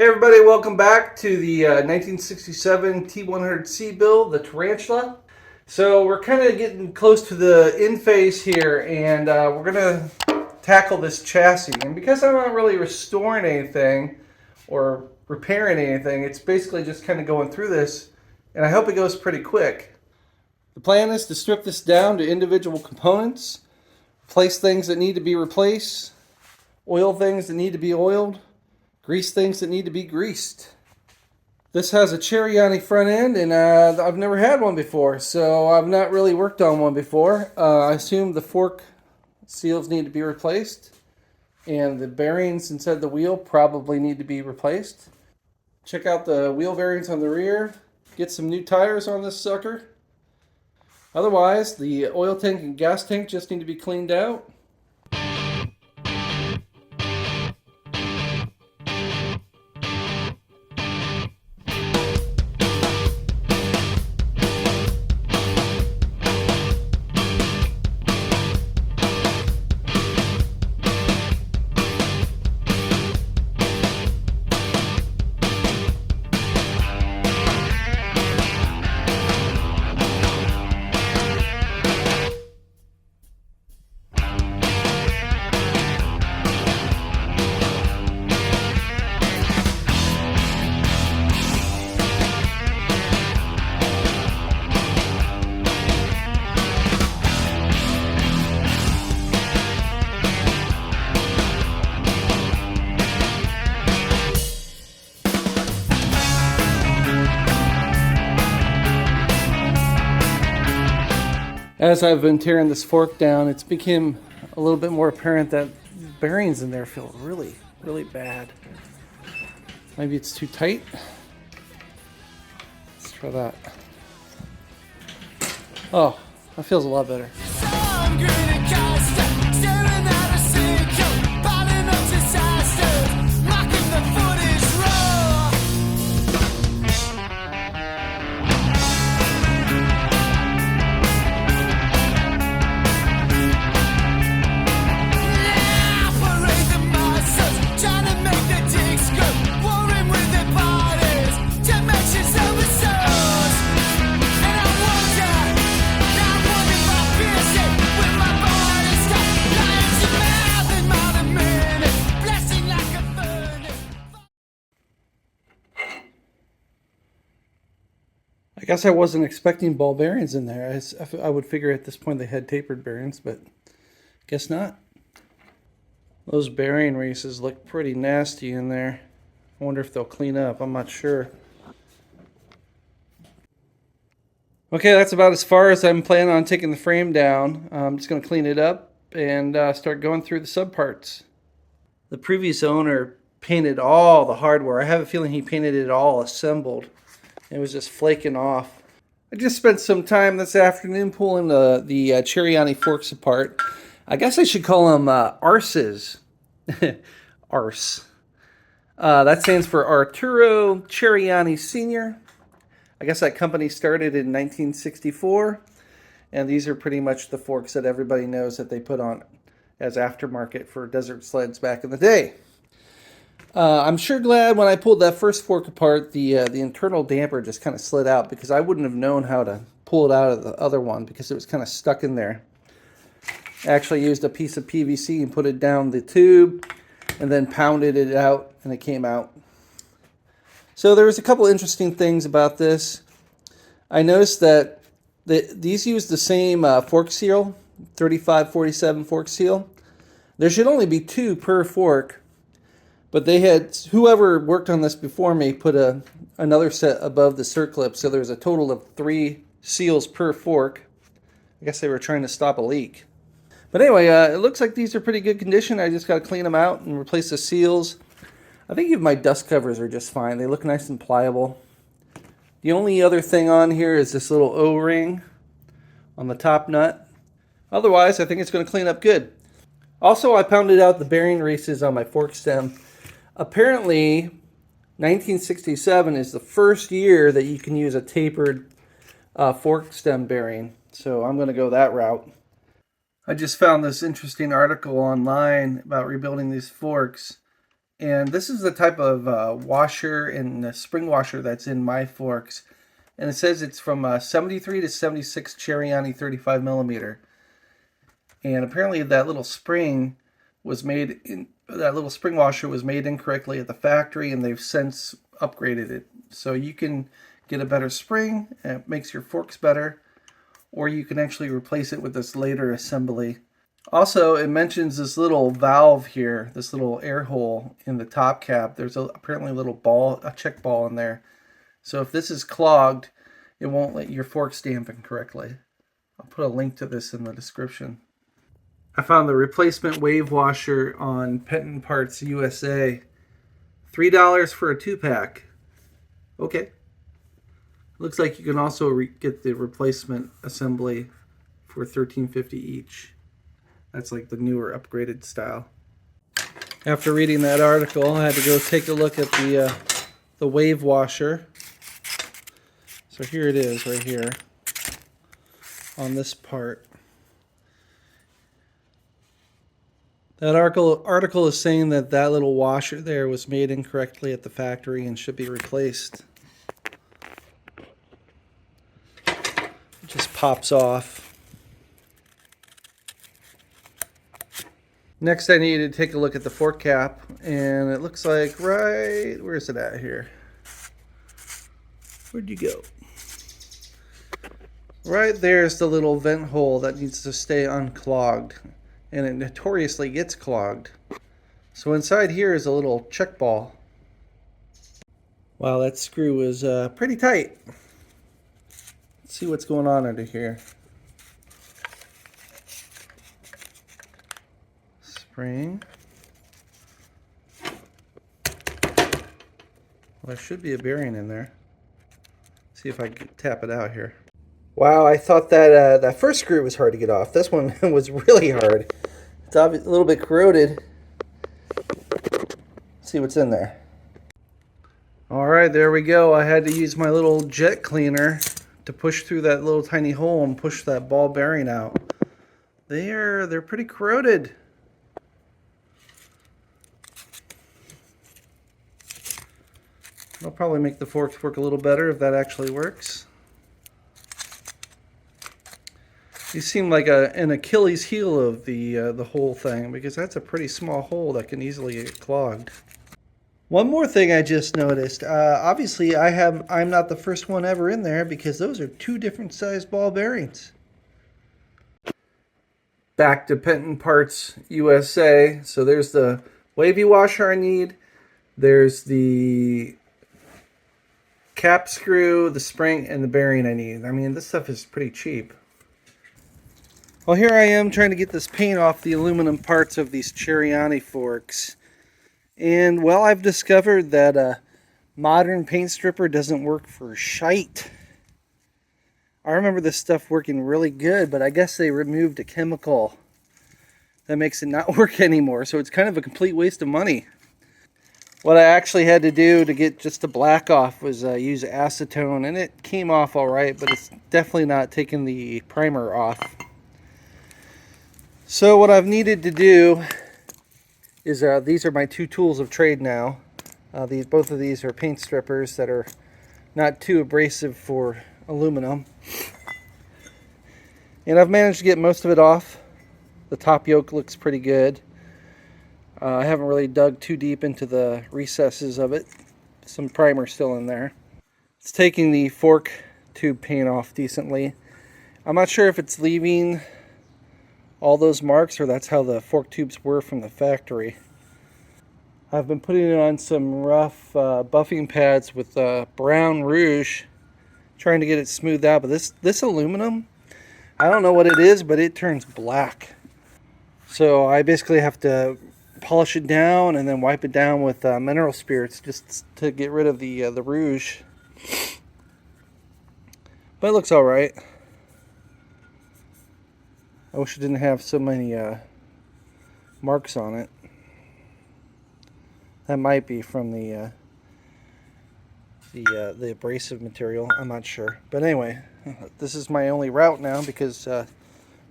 Everybody, welcome back to the 1967 T100C build, the Tarantula. So we're kind of getting close to the end phase here, and we're going to tackle this chassis. And because I'm not really restoring anything or repairing anything, it's basically just kind of going through this, and I hope it goes pretty quick. The plan is to strip this down to individual components, replace things that need to be replaced, oil things that need to be oiled, grease things that need to be greased. This has a Ceriani front end, and I've never had one before, so I've not really worked on one before. I assume the fork seals need to be replaced, and the bearings inside the wheel probably need to be replaced. Check out the wheel bearings on the rear. Get some new tires on this sucker. Otherwise, the oil tank and gas tank just need to be cleaned out. As I've been tearing this fork down, it's become a little bit more apparent that the bearings in there feel really, really bad. Maybe it's too tight. Let's try that. Oh, that feels a lot better. I guess I wasn't expecting ball bearings in there. I would figure at this point they had tapered bearings, but guess not. Those bearing races look pretty nasty in there. I wonder if they'll clean up. I'm not sure. Okay, that's about as far as I'm planning on taking the frame down. I'm just going to clean it up and start going through the subparts. The previous owner painted all the hardware. I have a feeling he painted it all assembled. It was just flaking off. I just spent some time this afternoon pulling the Ceriani forks apart. I guess I should call them arses. Arse. That stands for Arturo Ceriani Sr. I guess that company started in 1964. And these are pretty much the forks that everybody knows that they put on as aftermarket for desert sleds back in the day. I'm sure glad when I pulled that first fork apart, the internal damper just kind of slid out, because I wouldn't have known how to pull it out of the other one because it was kind of stuck in there. I actually used a piece of PVC and put it down the tube and then pounded it out, and it came out. So there was a couple interesting things about this. I noticed that these use the same fork seal, 3547 fork seal. There should only be 2 per fork. But they had, whoever worked on this before me put another set above the circlip, so there's a total of 3 seals per fork. I guess they were trying to stop a leak. But anyway, it looks like these are pretty good condition. I just got to clean them out and replace the seals. I think even my dust covers are just fine. They look nice and pliable. The only other thing on here is this little O-ring on the top nut. Otherwise, I think it's going to clean up good. Also, I pounded out the bearing races on my fork stem. Apparently, 1967 is the first year that you can use a tapered fork stem bearing. So I'm going to go that route. I just found this interesting article online about rebuilding these forks. And this is the type of washer and spring washer that's in my forks. And it says it's from 73 to 76 Ceriani 35 millimeter. And apparently that little spring washer was made incorrectly at the factory, and they've since upgraded it. So you can get a better spring, and it makes your forks better, or you can actually replace it with this later assembly. Also, it mentions this little valve here, this little air hole in the top cap. There's apparently a little ball, a check ball in there. So if this is clogged, it won't let your forks dampen correctly. I'll put a link to this in the description. I found the replacement wave washer on Penton Parts USA. $3 for a 2-pack. Okay. Looks like you can also get the replacement assembly for $13.50 each. That's like the newer upgraded style. After reading that article, I had to go take a look at the wave washer. So here it is right here on this part. That article is saying that little washer there was made incorrectly at the factory and should be replaced. It just pops off. Next, I need to take a look at the fork cap, and it looks like where is it at here? Where'd you go? Right there's the little vent hole that needs to stay unclogged, and it notoriously gets clogged. So inside here is a little check ball. Wow, that screw is pretty tight. Let's see what's going on under here. Spring. Well, there should be a bearing in there. See if I can tap it out here. Wow, I thought that that first screw was hard to get off. This one was really hard. It's a little bit corroded. Let's see what's in there. All right, there we go. I had to use my little jet cleaner to push through that little tiny hole and push that ball bearing out. They're pretty corroded. I'll probably make the forks work a little better if that actually works. These seem like an Achilles heel of the whole thing, because that's a pretty small hole that can easily get clogged. One more thing I just noticed. Obviously, I'm not the first one ever in there, because those are two different sized ball bearings. Back to Penton Parts USA. So there's the wavy washer I need. There's the cap screw, the spring, and the bearing I need. I mean, this stuff is pretty cheap. Well, here I am trying to get this paint off the aluminum parts of these Ceriani forks. And, well, I've discovered that a modern paint stripper doesn't work for shite. I remember this stuff working really good, but I guess they removed a chemical that makes it not work anymore. So it's kind of a complete waste of money. What I actually had to do to get just the black off was use acetone, and it came off all right, but it's definitely not taking the primer off. So what I've needed to do is, these are my two tools of trade now. Both of these are paint strippers that are not too abrasive for aluminum. And I've managed to get most of it off. The top yoke looks pretty good. I haven't really dug too deep into the recesses of it. Some primer still in there. It's taking the fork tube paint off decently. I'm not sure if it's leaving all those marks or that's how the fork tubes were from the factory. I've been putting it on some rough buffing pads with brown rouge, trying to get it smoothed out. But this aluminum, I don't know what it is, but it turns black. So I basically have to polish it down and then wipe it down with mineral spirits just to get rid of the rouge. But it looks all right. I wish it didn't have so many marks on it. That might be from the abrasive material. I'm not sure. But anyway, this is my only route now because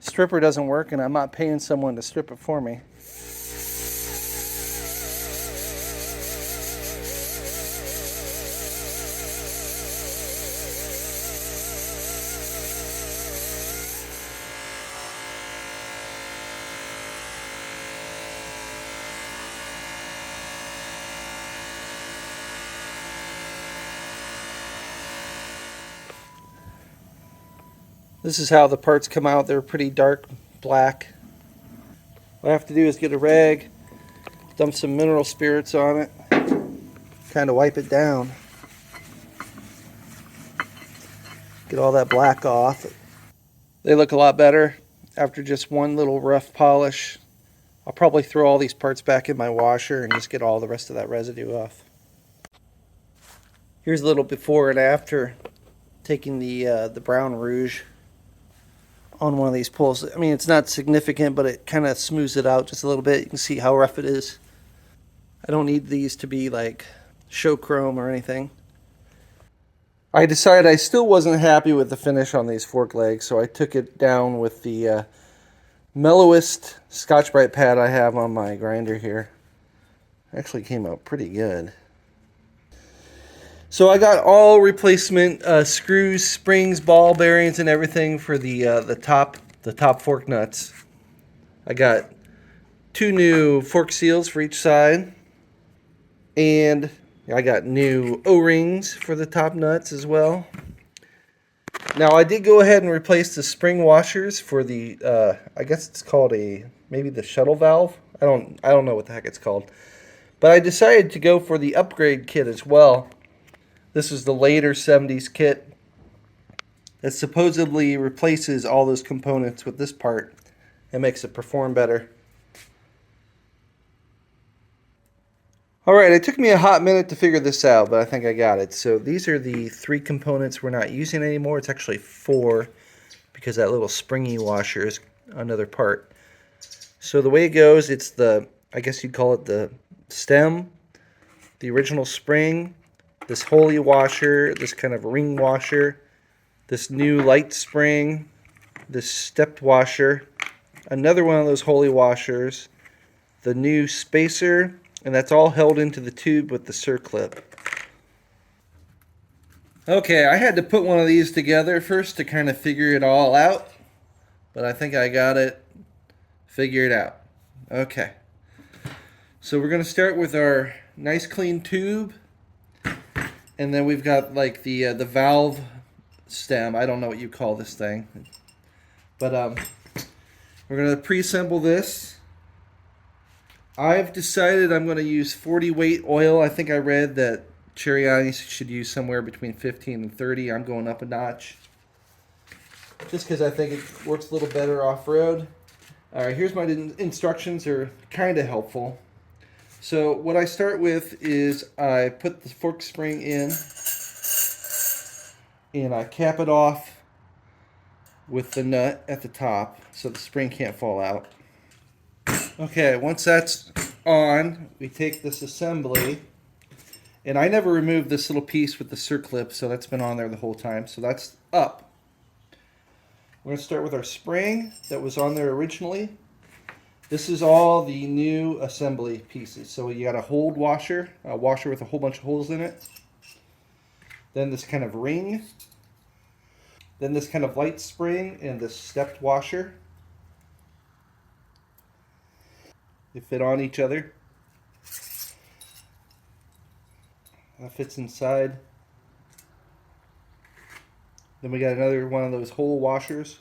stripper doesn't work and I'm not paying someone to strip it for me. This is how the parts come out. They're pretty dark black. What I have to do is get a rag, dump some mineral spirits on it, kind of wipe it down. Get all that black off. They look a lot better after just one little rough polish. I'll probably throw all these parts back in my washer and just get all the rest of that residue off. Here's a little before and after taking the brown rouge on one of these pulls. I mean, it's not significant, but it kind of smooths it out just a little bit. You can see how rough it is. I don't need these to be like show chrome or anything. I decided I still wasn't happy with the finish on these fork legs, so I took it down with the mellowest Scotch-Brite pad I have on my grinder here. Actually came out pretty good. So I got all replacement screws, springs, ball bearings, and everything for the top fork nuts. I got 2 new fork seals for each side, and I got new O-rings for the top nuts as well. Now I did go ahead and replace the spring washers for the I guess it's called maybe the shuttle valve. I don't know what the heck it's called. But I decided to go for the upgrade kit as well. This is the later 70s kit that supposedly replaces all those components with this part and makes it perform better. Alright, it took me a hot minute to figure this out, but I think I got it. So these are the 3 components we're not using anymore. It's actually 4 because that little springy washer is another part. So the way it goes, it's the, I guess you'd call it the stem, the original spring, this Holy washer, this kind of ring washer, this new light spring, this stepped washer, another one of those Holy washers, the new spacer, and that's all held into the tube with the circlip. Okay, I had to put one of these together first to kind of figure it all out, but I think I got it figured out. Okay, so we're going to start with our nice clean tube, and then we've got like the valve stem. I don't know what you call this thing, but we're going to pre-assemble this. I've decided I'm going to use 40 weight oil. I think I read that Ceriani should use somewhere between 15 and 30. I'm going up a notch just because I think it works a little better off-road. Alright, here's my instructions. They're kind of helpful. So what I start with is I put the fork spring in and I cap it off with the nut at the top so the spring can't fall out. Okay, once that's on, we take this assembly, and I never removed this little piece with the circlip, so that's been on there the whole time. So that's up. We're going to start with our spring that was on there originally. This is all the new assembly pieces. So you got a hold washer, a washer with a whole bunch of holes in it. Then this kind of ring. Then this kind of light spring and this stepped washer. They fit on each other. That fits inside. Then we got another one of those hole washers.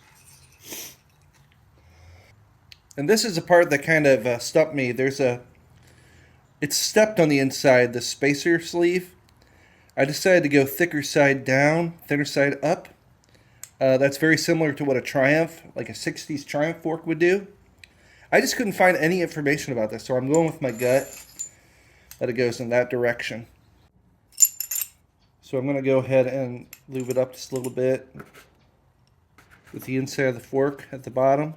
And this is a part that kind of stumped me. It's stepped on the inside, the spacer sleeve. I decided to go thicker side down, thinner side up. That's very similar to what a Triumph, like a 60s Triumph fork would do. I just couldn't find any information about this, so I'm going with my gut that it goes in that direction. So I'm going to go ahead and lube it up just a little bit with the inside of the fork at the bottom.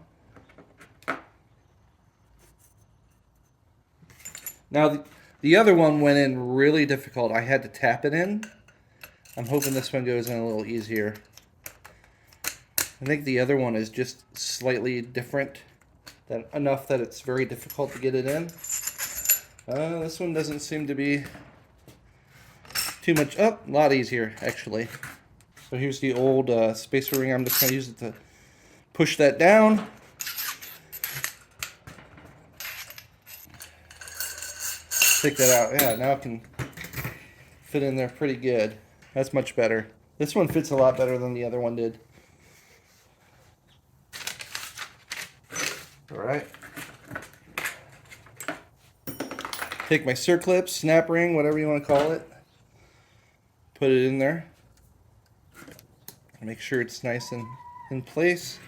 Now the other one went in really difficult. I had to tap it in. I'm hoping this one goes in a little easier. I think the other one is just slightly different. Enough that it's very difficult to get it in. This one doesn't seem to be too much. Oh, a lot easier actually. So here's the old spacer ring. I'm just going to use it to push that down. Take that out. Yeah, now it can fit in there pretty good. That's much better. This one fits a lot better than the other one did. All right. Take my circlip, snap ring, whatever you want to call it. Put it in there. Make sure it's nice and in place.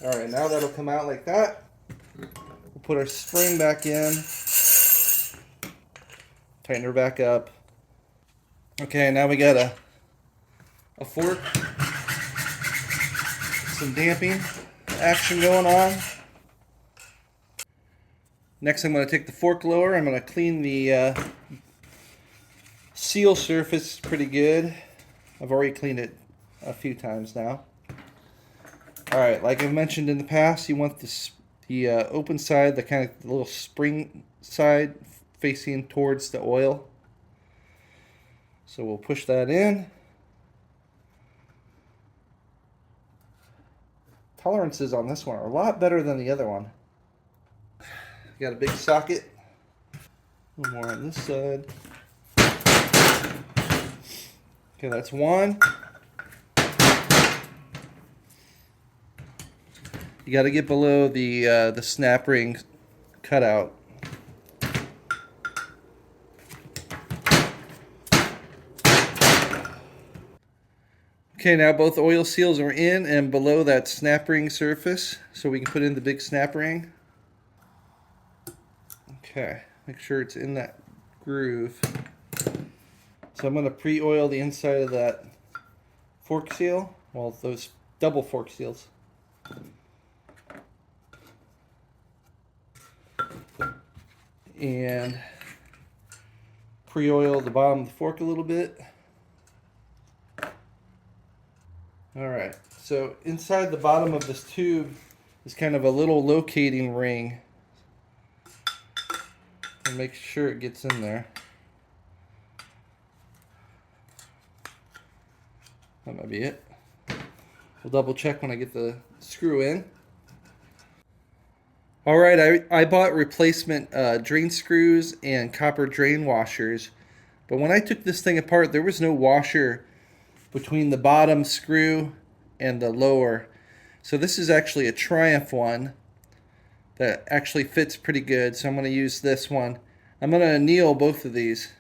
All right, now that'll come out like that. We'll put our spring back in. Tighten her back up. Okay, now we got a fork. Some damping action going on. Next, I'm going to take the fork lower. I'm going to clean the seal surface pretty good. I've already cleaned it a few times now. Alright, like I've mentioned in the past, you want the open side, the kind of little spring side, facing towards the oil. So we'll push that in. Tolerances on this one are a lot better than the other one. Got a big socket. One more on this side. Okay, that's one. You got to get below the snap ring cutout. Okay, now both oil seals are in and below that snap ring surface, so we can put in the big snap ring. Okay, make sure it's in that groove. So I'm going to pre-oil the inside of that fork seal, well, those double fork seals. And pre-oil the bottom of the fork a little bit. Alright, so inside the bottom of this tube is kind of a little locating ring. And make sure it gets in there. That might be it. We'll double check when I get the screw in. Alright, I bought replacement drain screws and copper drain washers. But when I took this thing apart, there was no washer between the bottom screw and the lower. So this is actually a Triumph one that actually fits pretty good. So I'm going to use this one. I'm going to anneal both of these.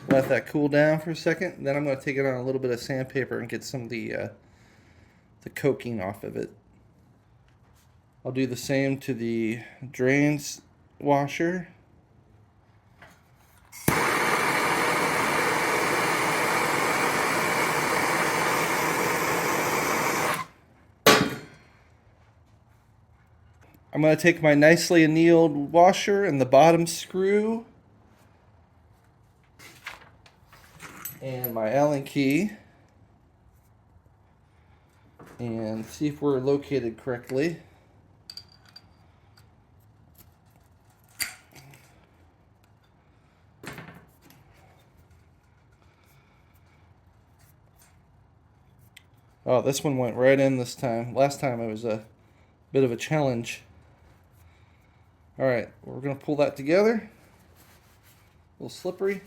Let that cool down for a second. Then I'm going to take it on a little bit of sandpaper and get some of the coking off of it. I'll do the same to the drains washer. I'm going to take my nicely annealed washer and the bottom screw and my Allen key and see if we're located correctly. Oh, this one went right in this time. Last time it was a bit of a challenge. Alright, we're going to pull that together. A little slippery.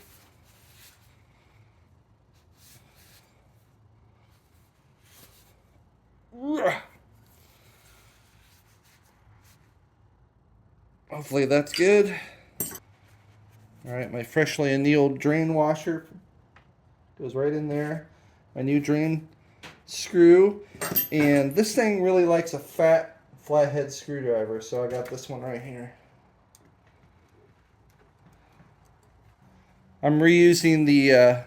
Hopefully that's good. Alright, my freshly annealed drain washer goes right in there. My new drain screw. And this thing really likes a fat flathead screwdriver, so I got this one right here. I'm reusing the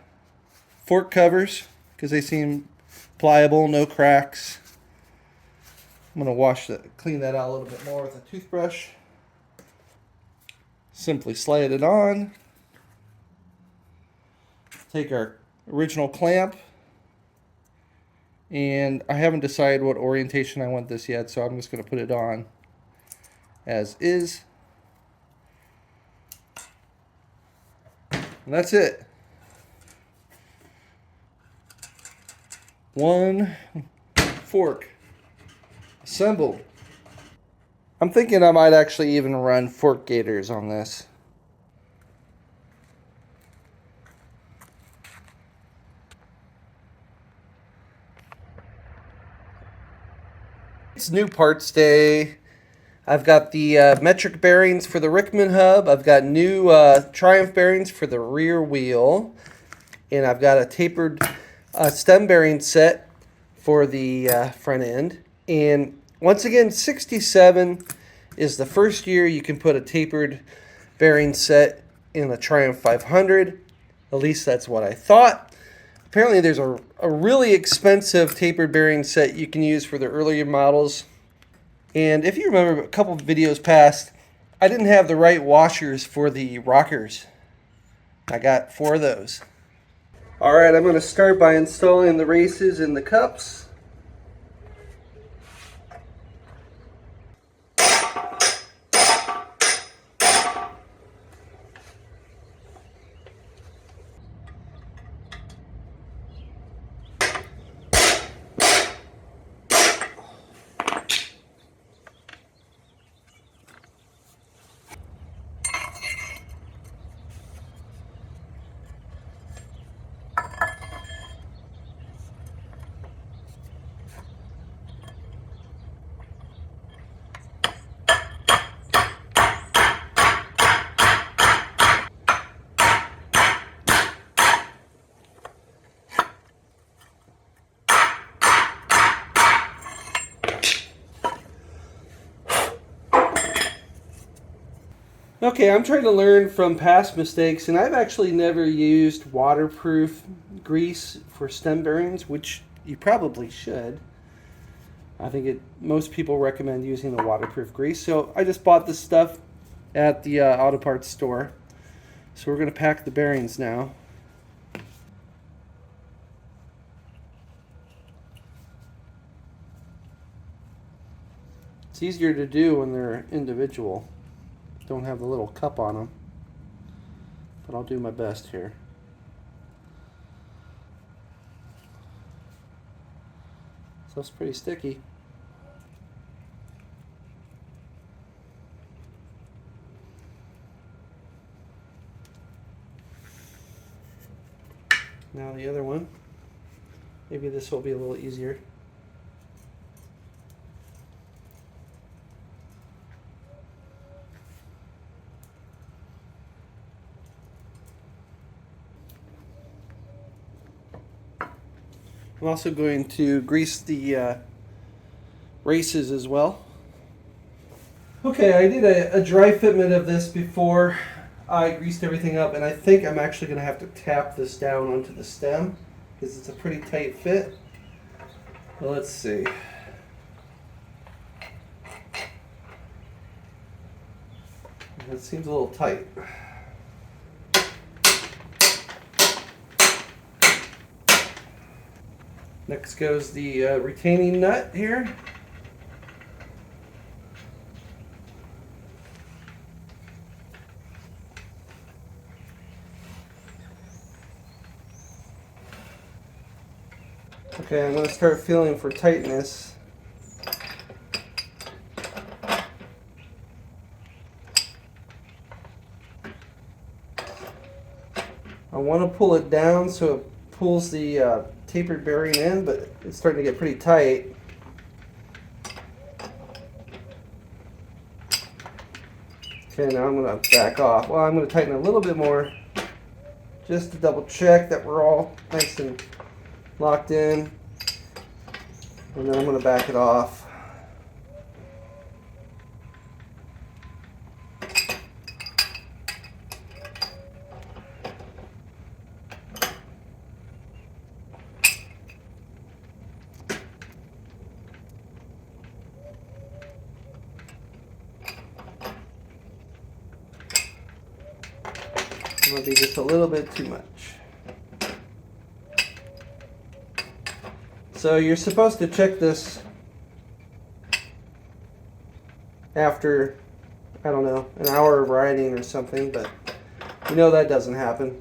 fork covers because they seem pliable, no cracks. I'm going to clean that out a little bit more with a toothbrush. Simply slide it on. Take our original clamp. And I haven't decided what orientation I want this yet, so I'm just going to put it on as is. And that's it. One fork assembled. I'm thinking I might actually even run fork gaiters on this. It's new parts day. I've got the metric bearings for the Rickman hub. I've got new Triumph bearings for the rear wheel. And I've got a tapered stem bearing set for the front end. And once again, 67 is the first year you can put a tapered bearing set in a Triumph 500. At least that's what I thought. Apparently there's a really expensive tapered bearing set you can use for the earlier models. And if you remember a couple of videos past, I didn't have the right washers for the rockers. I got 4 of those. Alright, I'm going to start by installing the races in the cups. Okay, I'm trying to learn from past mistakes, and I've actually never used waterproof grease for stem bearings, which you probably should. I think most people recommend using the waterproof grease. So I just bought this stuff at the auto parts store. So we're going to pack the bearings now. It's easier to do when they're individual. Don't have the little cup on them, but I'll do my best here. So it's pretty sticky. Now the other one. Maybe this will be a little easier. I'm also going to grease the races as well. Okay, I did a dry fitment of this before I greased everything up, and I think I'm actually going to have to tap this down onto the stem because it's a pretty tight fit. Well, let's see. That seems a little tight. Next goes the retaining nut here. Okay, I'm going to start feeling for tightness. I want to pull it down so it pulls the tapered bearing in, but it's starting to get pretty tight. Okay, now I'm going to back off. Well, I'm going to tighten a little bit more just to double check that we're all nice and locked in. And then I'm going to back it off. Might be just a little bit too much. So you're supposed to check this after, I don't know, an hour of riding or something, but you know that doesn't happen.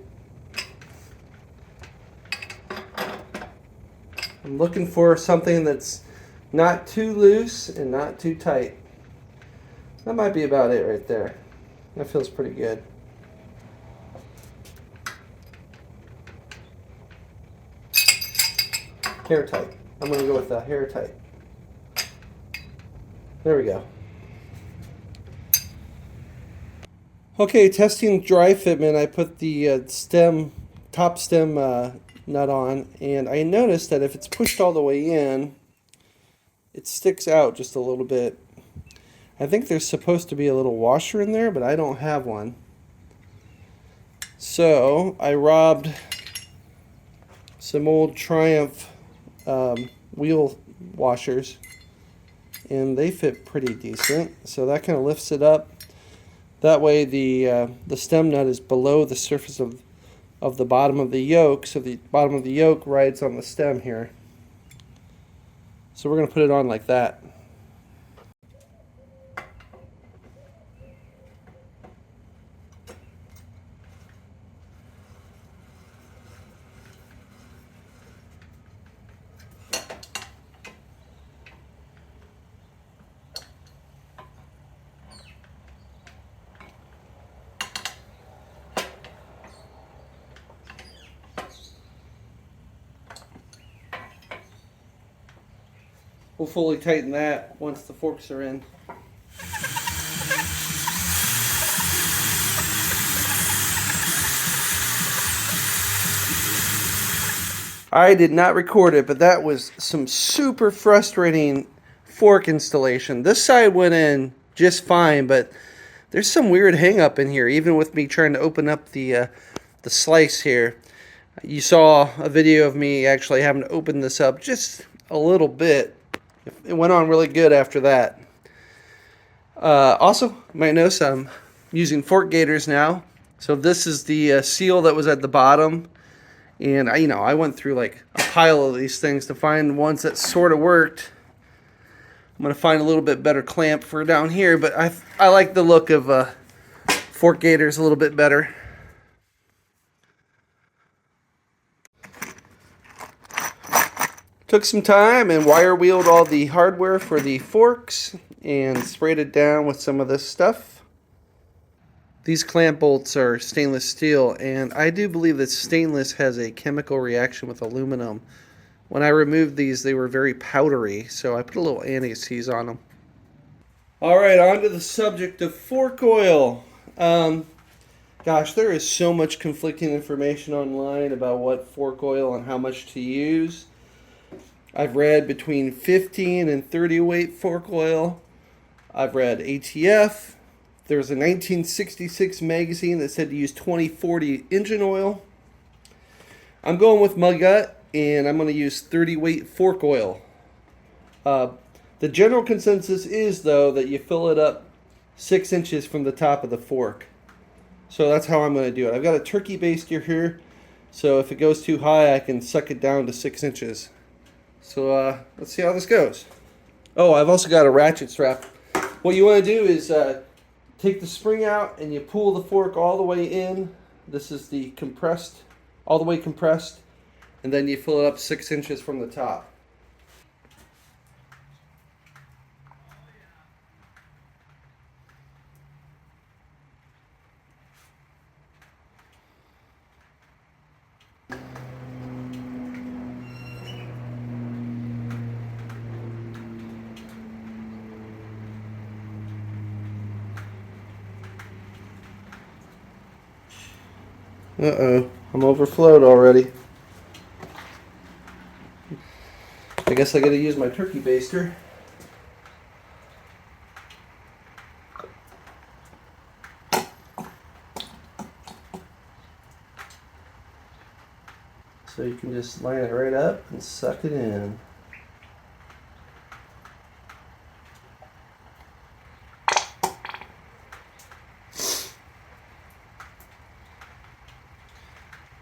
I'm looking for something that's not too loose and not too tight. That might be about it right there. That feels pretty good. Hair tight. I'm going to go with the hair tight. There we go. Okay, testing dry fitment. I put the top stem nut on, and I noticed that if it's pushed all the way in, it sticks out just a little bit. I think there's supposed to be a little washer in there, but I don't have one. So I robbed some old Triumph wheel washers, and they fit pretty decent. So that kind of lifts it up. That way the stem nut is below the surface of the bottom of the yoke, so the bottom of the yoke rides on the stem here. So we're going to put it on like that. We'll fully tighten that once the forks are in. I did not record it, but that was some super frustrating fork installation. This side went in just fine, but there's some weird hang up in here, even with me trying to open up the slice here. You saw a video of me actually having to open this up just a little bit. It went on really good after that. Also, you might notice I'm using fork gaiters now. So this is the seal that was at the bottom. And I went through like a pile of these things to find ones that sort of worked. I'm going to find a little bit better clamp for down here, but I like the look of fork gaiters a little bit better. Took some time and wire wheeled all the hardware for the forks and sprayed it down with some of this stuff. These clamp bolts are stainless steel, and I do believe that stainless has a chemical reaction with aluminum. When I removed these, they were very powdery, so I put a little anti-seize on them. Alright, on to the subject of fork oil. Gosh, there is so much conflicting information online about what fork oil and how much to use. I've read between 15 and 30 weight fork oil. I've read ATF. There's a 1966 magazine that said to use 2040 engine oil. I'm going with my gut, and I'm going to use 30 weight fork oil. The general consensus is, though, that you fill it up 6 inches from the top of the fork. So that's how I'm going to do it. I've got a turkey baster here, so if it goes too high, I can suck it down to 6 inches. So let's see how this goes. Oh, I've also got a ratchet strap. What you want to do is take the spring out and you pull the fork all the way in. This is the compressed, all the way compressed, and then you fill it up 6 inches from the top. Uh-oh, I'm overflowed already. I guess I gotta use my turkey baster. So you can just line it right up and suck it in.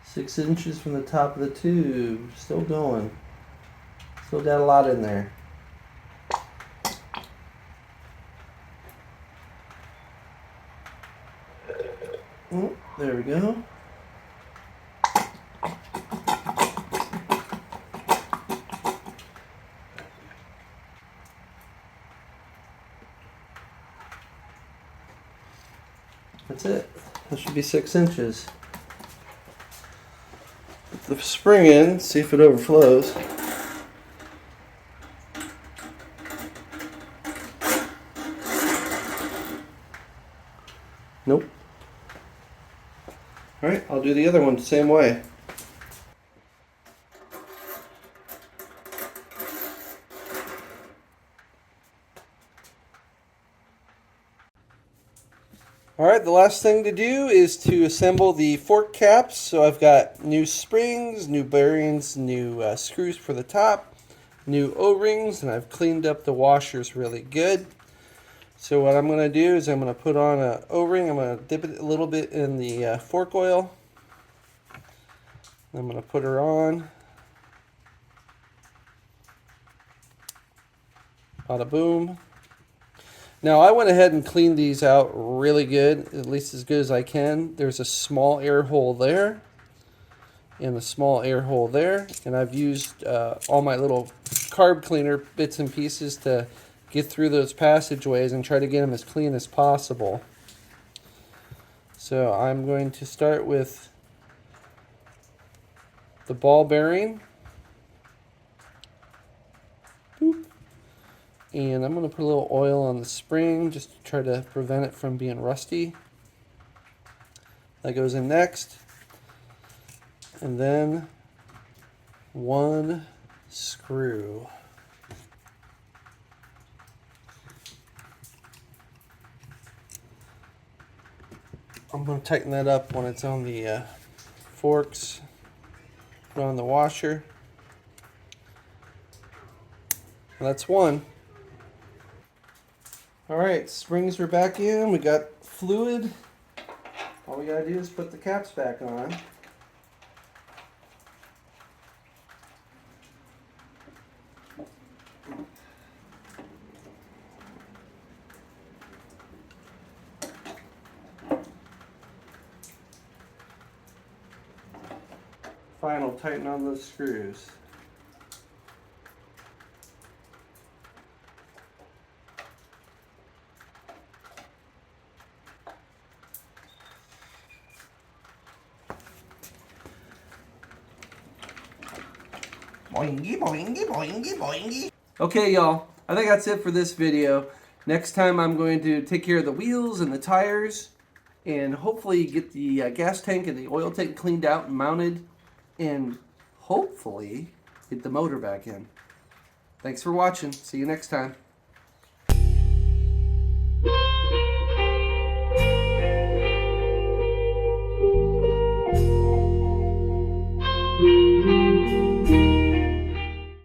Six inches from the top of the tube. Still going. Still got a lot in there. Oh, there we go. That's it. That should be 6 inches. Put the spring in, see if it overflows. Nope. Alright, I'll do the other one the same way. Alright, the last thing to do is to assemble the fork caps. So I've got new springs, new bearings, new screws for the top, new O-rings, and I've cleaned up the washers really good. So what I'm going to do is I'm going to put on an O-ring. I'm going to dip it a little bit in the fork oil. I'm going to put her on. Bada boom. Now I went ahead and cleaned these out really good, at least as good as I can. There's a small air hole there and a small air hole there, and I've used all my little carb cleaner bits and pieces to get through those passageways and try to get them as clean as possible. So I'm going to start with the ball bearing. Boop. And I'm going to put a little oil on the spring just to try to prevent it from being rusty. That goes in next. And then one screw. I'm going to tighten that up when it's on the forks. Put on the washer. That's one. Alright, springs are back in. We got fluid. All we gotta do is put the caps back on. Final tighten on those screws. Boingy, boingy, boingy, boingy. Okay, y'all. I think that's it for this video. Next time I'm going to take care of the wheels and the tires and hopefully get the gas tank and the oil tank cleaned out and mounted and hopefully get the motor back in. Thanks for watching. See you next time.